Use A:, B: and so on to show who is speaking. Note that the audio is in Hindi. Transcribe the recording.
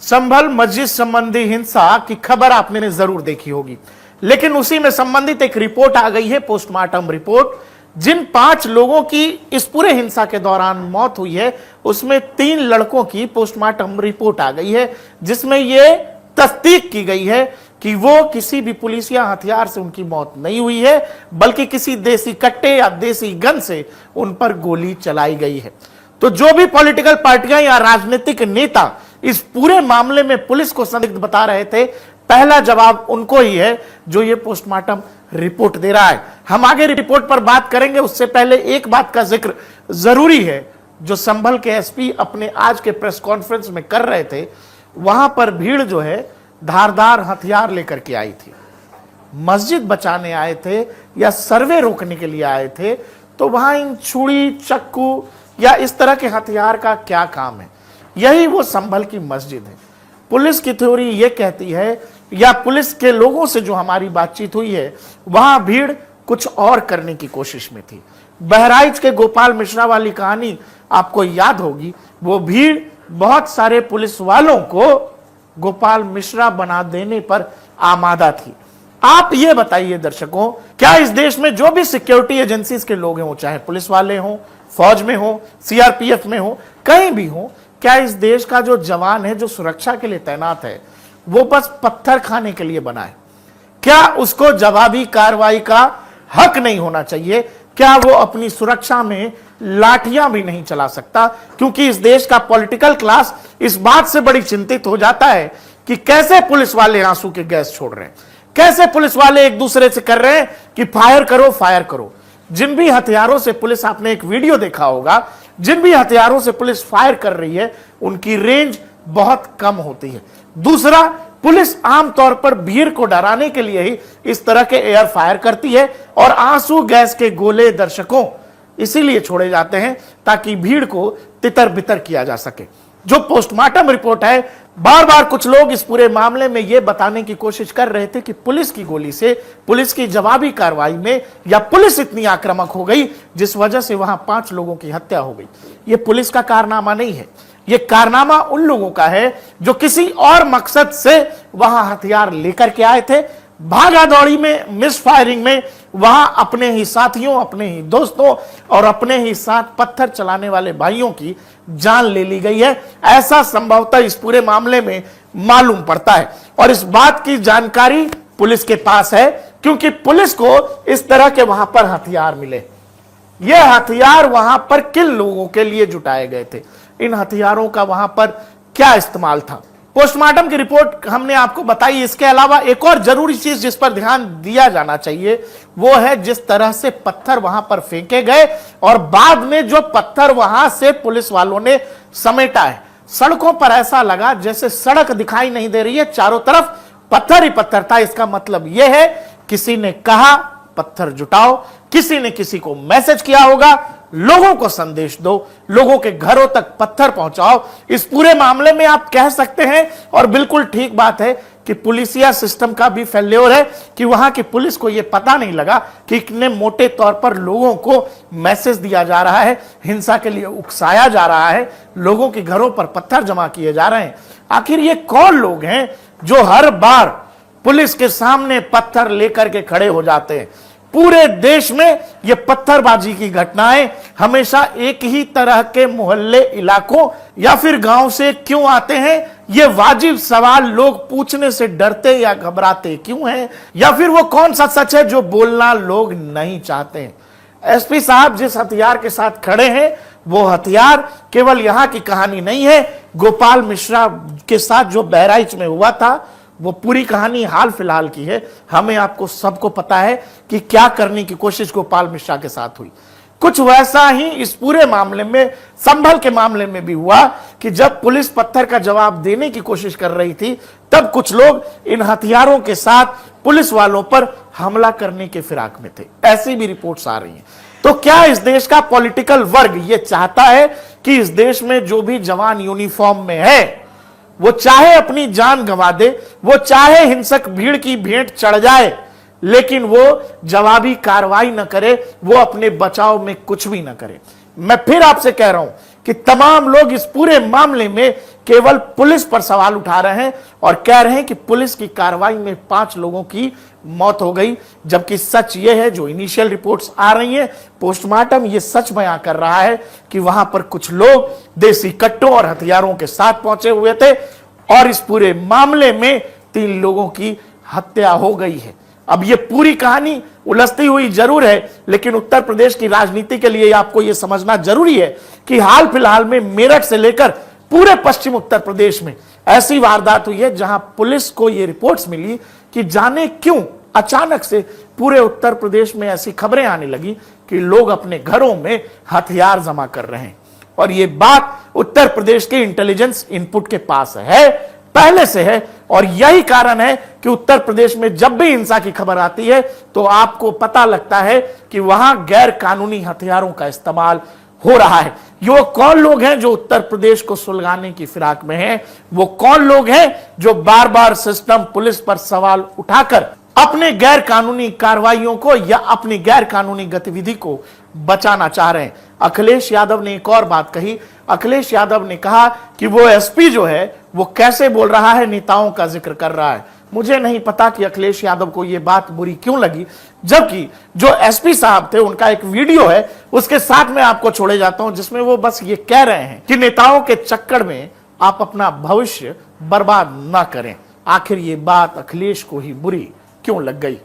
A: संभल मस्जिद संबंधी हिंसा की खबर आपने जरूर देखी होगी, लेकिन उसी में संबंधित एक रिपोर्ट आ गई है, पोस्टमार्टम रिपोर्ट। जिन 5 लोगों की इस पूरे हिंसा के दौरान मौत हुई है, उसमें 3 लड़कों की पोस्टमार्टम रिपोर्ट आ गई है, जिसमें यह तस्दीक की गई है कि वो किसी भी पुलिस या हथियार से उनकी मौत नहीं हुई है, बल्कि किसी देसी कट्टे या देसी गन से उन पर गोली चलाई गई है। तो जो भी पॉलिटिकल पार्टियां या राजनीतिक नेता इस पूरे मामले में पुलिस को संदिग्ध बता रहे थे, पहला जवाब उनको ही है जो ये पोस्टमार्टम रिपोर्ट दे रहा है। हम आगे रिपोर्ट पर बात करेंगे, उससे पहले एक बात का जिक्र जरूरी है। जो संभल के एसपी अपने आज के प्रेस कॉन्फ्रेंस में कर रहे थे, वहां पर भीड़ जो है धारदार हथियार लेकर के आई थी। मस्जिद बचाने आए थे या सर्वे रोकने के लिए आए थे, तो वहां इन छुरी, चक्कू या इस तरह के हथियार का क्या काम है? यही वो संभल की मस्जिद है। पुलिस की थ्योरी ये कहती है, या पुलिस के लोगों से जो हमारी बातचीत हुई है, वहां भीड़ कुछ और करने की कोशिश में थी। बहराइच के गोपाल मिश्रा वाली कहानी आपको याद होगी। वो भीड़ बहुत सारे पुलिस वालों को गोपाल मिश्रा बना देने पर आमादा थी। आप ये बताइए दर्शकों, क्या इस देश में जो भी सिक्योरिटी एजेंसीज के लोग हैं, वो चाहे पुलिस वाले हों, फौज में हो, सीआरपीएफ में हो, कहीं भी हो, क्या इस देश का जो जवान है, जो सुरक्षा के लिए तैनात है, वो बस पत्थर खाने के लिए बना है? क्या उसको जवाबी कार्रवाई का हक नहीं होना चाहिए? क्या वो अपनी सुरक्षा में लाठियां भी नहीं चला सकता? क्योंकि इस देश का पॉलिटिकल क्लास इस बात से बड़ी चिंतित हो जाता है कि कैसे पुलिस वाले आंसू के गैस छोड़ रहे हैं, कैसे पुलिस वाले एक दूसरे से कर रहे हैं कि फायर करो, फायर करो। जिन भी हथियारों से पुलिस, आपने एक वीडियो देखा होगा, जिन भी हथियारों से पुलिस फायर कर रही है, उनकी रेंज बहुत कम होती है। दूसरा, पुलिस आमतौर पर भीड़ को डराने के लिए ही इस तरह के एयर फायर करती है, और आंसू गैस के गोले दर्शकों इसीलिए छोड़े जाते हैं ताकि भीड़ को तितर बितर किया जा सके। जो पोस्टमार्टम रिपोर्ट है, बार बार कुछ लोग इस पूरे मामले में यह बताने की कोशिश कर रहे थे कि पुलिस की गोली से, पुलिस की जवाबी कार्रवाई में, या पुलिस इतनी आक्रामक हो गई जिस वजह से वहां 5 लोगों की हत्या हो गई। यह पुलिस का कारनामा नहीं है, यह कारनामा उन लोगों का है जो किसी और मकसद से वहां हथियार लेकर के आए थे। भागा दौड़ी में, मिस फायरिंग में वहां अपने ही साथियों, अपने ही दोस्तों और अपने ही साथ पत्थर चलाने वाले भाइयों की जान ले ली गई है। ऐसा संभवतः इस पूरे मामले में मालूम पड़ता है, और इस बात की जानकारी पुलिस के पास है, क्योंकि पुलिस को इस तरह के वहां पर हथियार मिले। ये हथियार वहां पर किन लोगों के लिए जुटाए गए थे? इन हथियारों का वहां पर क्या इस्तेमाल था? पोस्टमार्टम की रिपोर्ट हमने आपको बताई। इसके अलावा एक और जरूरी चीज जिस पर ध्यान दिया जाना चाहिए, वो है जिस तरह से पत्थर वहां पर फेंके गए, और बाद में जो पत्थर वहां से पुलिस वालों ने समेटा है। सड़कों पर ऐसा लगा जैसे सड़क दिखाई नहीं दे रही है, चारों तरफ पत्थर ही पत्थर था। इसका मतलब यह है किसी ने कहा पत्थर जुटाओ, किसी ने किसी को मैसेज किया होगा, लोगों को संदेश दो, लोगों के घरों तक पत्थर पहुंचाओ। इस पूरे मामले में आप कह सकते हैं, और बिल्कुल ठीक बात है, कि पुलिसिया सिस्टम का भी फेल्योर है कि वहां की पुलिस को यह पता नहीं लगा कि इतने मोटे तौर पर लोगों को मैसेज दिया जा रहा है, हिंसा के लिए उकसाया जा रहा है, लोगों के घरों पर पत्थर जमा किए जा रहे हैं। आखिर ये कौन लोग हैं जो हर बार पुलिस के सामने पत्थर लेकर के खड़े हो जाते हैं? पूरे देश में ये पत्थरबाजी की घटनाएं हमेशा एक ही तरह के मोहल्ले, इलाकों या फिर गांव से क्यों आते हैं? ये वाजिब सवाल लोग पूछने से डरते या घबराते क्यों हैं? या फिर वो कौन सा सच है जो बोलना लोग नहीं चाहते हैं? एसपी साहब जिस हथियार के साथ खड़े हैं, वो हथियार केवल यहां की कहानी नहीं है। गोपाल मिश्रा के साथ जो बहराइच में हुआ था, वो पूरी कहानी हाल फिलहाल की है। हमें आपको सबको पता है कि क्या करने की कोशिश गोपाल मिश्रा के साथ हुई। कुछ वैसा ही इस पूरे मामले में, संभल के मामले में भी हुआ कि जब पुलिस पत्थर का जवाब देने की कोशिश कर रही थी, तब कुछ लोग इन हथियारों के साथ पुलिस वालों पर हमला करने के फिराक में थे। ऐसी भी रिपोर्ट्स आ रही हैं। तो क्या इस देश का पॉलिटिकल वर्ग ये चाहता है कि इस देश में जो भी जवान यूनिफॉर्म में है, वो चाहे अपनी जान गंवा दे, वो चाहे हिंसक भीड़ की भेंट चढ़ जाए, लेकिन वो जवाबी कार्रवाई न करे, वो अपने बचाव में कुछ भी न करे? मैं फिर आपसे कह रहा हूं कि तमाम लोग इस पूरे मामले में केवल पुलिस पर सवाल उठा रहे हैं और कह रहे हैं कि पुलिस की कार्रवाई में 5 लोगों की मौत हो गई, जबकि सच यह है, जो इनिशियल रिपोर्ट्स आ रही हैं, पोस्टमार्टम ये सच बयां कर रहा है कि वहां पर कुछ लोग देसी कट्टों और हथियारों के साथ पहुंचे हुए थे और इस पूरे मामले में 3 लोगों की हत्या हो गई है। अब ये पूरी कहानी उलझती हुई जरूर है, लेकिन उत्तर प्रदेश की राजनीति के लिए आपको यह समझना जरूरी है कि हाल फिलहाल में मेरठ से लेकर पूरे पश्चिम उत्तर प्रदेश में ऐसी वारदात हुई है जहां पुलिस को यह रिपोर्ट्स मिली कि जाने क्यों अचानक से पूरे उत्तर प्रदेश में ऐसी खबरें आने लगी कि लोग अपने घरों में हथियार जमा कर रहे हैं। और यह बात उत्तर प्रदेश के इंटेलिजेंस इनपुट के पास है, पहले से है, और यही कारण है कि उत्तर प्रदेश में जब भी हिंसा की खबर आती है तो आपको पता लगता है कि वहां गैर कानूनी हथियारों का इस्तेमाल हो रहा है। वो कौन लोग हैं जो उत्तर प्रदेश को सुलगाने की फिराक में हैं? वो कौन लोग हैं जो बार बार सिस्टम, पुलिस पर सवाल उठाकर अपने गैर कानूनी कार्रवाइयों को या अपनी गैर कानूनी गतिविधि को बचाना चाह रहे हैं? अखिलेश यादव ने एक और बात कही। अखिलेश यादव ने कहा कि वो एसपी जो है वो कैसे बोल रहा है, नेताओं का जिक्र कर रहा है। मुझे नहीं पता कि अखिलेश यादव को यह बात बुरी क्यों लगी, जबकि जो एसपी साहब थे उनका एक वीडियो है, उसके साथ में आपको छोड़े जाता हूं, जिसमें वो बस ये कह रहे हैं कि नेताओं के चक्कर में आप अपना भविष्य बर्बाद ना करें। आखिर ये बात अखिलेश को ही बुरी क्यों लग गई?